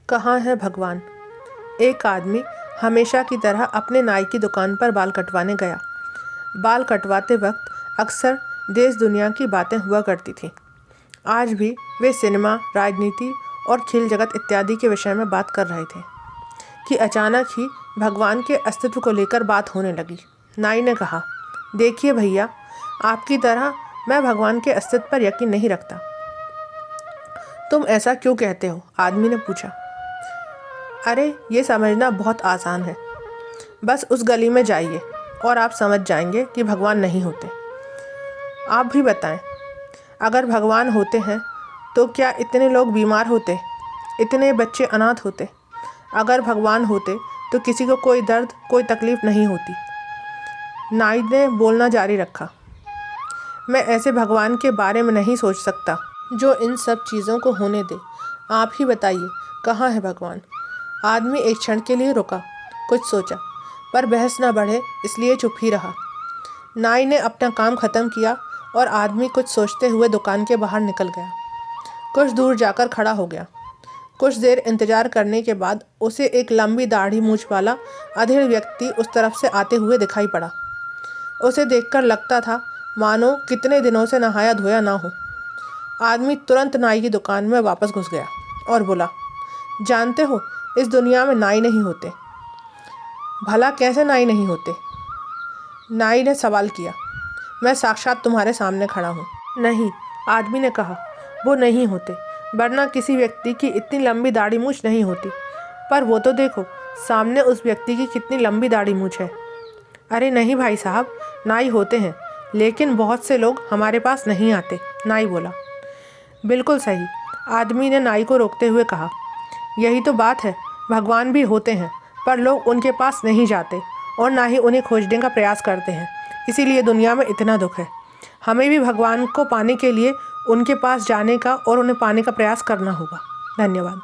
कहाँ है भगवान। एक आदमी हमेशा की तरह अपने नाई की दुकान पर बाल कटवाने गया। बाल कटवाते वक्त अक्सर देश दुनिया की बातें हुआ करती थीं। आज भी वे सिनेमा, राजनीति और खेल जगत इत्यादि के विषय में बात कर रहे थे कि अचानक ही भगवान के अस्तित्व को लेकर बात होने लगी। नाई ने कहा, देखिए भैया, आपकी तरह मैं भगवान के अस्तित्व पर यकीन नहीं रखता। तुम ऐसा क्यों कहते हो? आदमी ने पूछा। अरे ये समझना बहुत आसान है। बस उस गली में जाइए और आप समझ जाएंगे कि भगवान नहीं होते। आप भी बताएं, अगर भगवान होते हैं तो क्या इतने लोग बीमार होते, इतने बच्चे अनाथ होते? अगर भगवान होते तो किसी को कोई दर्द, कोई तकलीफ़ नहीं होती। नाई ने बोलना जारी रखा, मैं ऐसे भगवान के बारे में नहीं सोच सकता जो इन सब चीज़ों को होने दे। आप ही बताइए, कहाँ है भगवान? आदमी एक क्षण के लिए रुका, कुछ सोचा, पर बहस न बढ़े इसलिए चुप ही रहा। नाई ने अपना काम ख़त्म किया और आदमी कुछ सोचते हुए दुकान के बाहर निकल गया। कुछ दूर जाकर खड़ा हो गया। कुछ देर इंतज़ार करने के बाद उसे एक लंबी दाढ़ी मूंछ वाला अधेड़ व्यक्ति उस तरफ से आते हुए दिखाई पड़ा। उसे देखकर लगता था मानो कितने दिनों से नहाया धोया ना हो। आदमी तुरंत नाई की दुकान में वापस घुस गया और बोला, जानते हो, इस दुनिया में नाई नहीं होते। भला कैसे नाई नहीं होते? नाई ने सवाल किया। मैं साक्षात तुम्हारे सामने खड़ा हूँ। नहीं, आदमी ने कहा, वो नहीं होते, वरना किसी व्यक्ति की इतनी लंबी दाढ़ी मूंछ नहीं होती। पर वो तो देखो, सामने उस व्यक्ति की कितनी लंबी दाढ़ी मूंछ है। अरे नहीं भाई साहब, नाई होते हैं, लेकिन बहुत से लोग हमारे पास नहीं आते। नाई बोला। बिल्कुल सही, आदमी ने नाई को रोकते हुए कहा। यही तो बात है, भगवान भी होते हैं, पर लोग उनके पास नहीं जाते और ना ही उन्हें खोजने का प्रयास करते हैं। इसीलिए दुनिया में इतना दुख है। हमें भी भगवान को पाने के लिए उनके पास जाने का और उन्हें पाने का प्रयास करना होगा। धन्यवाद।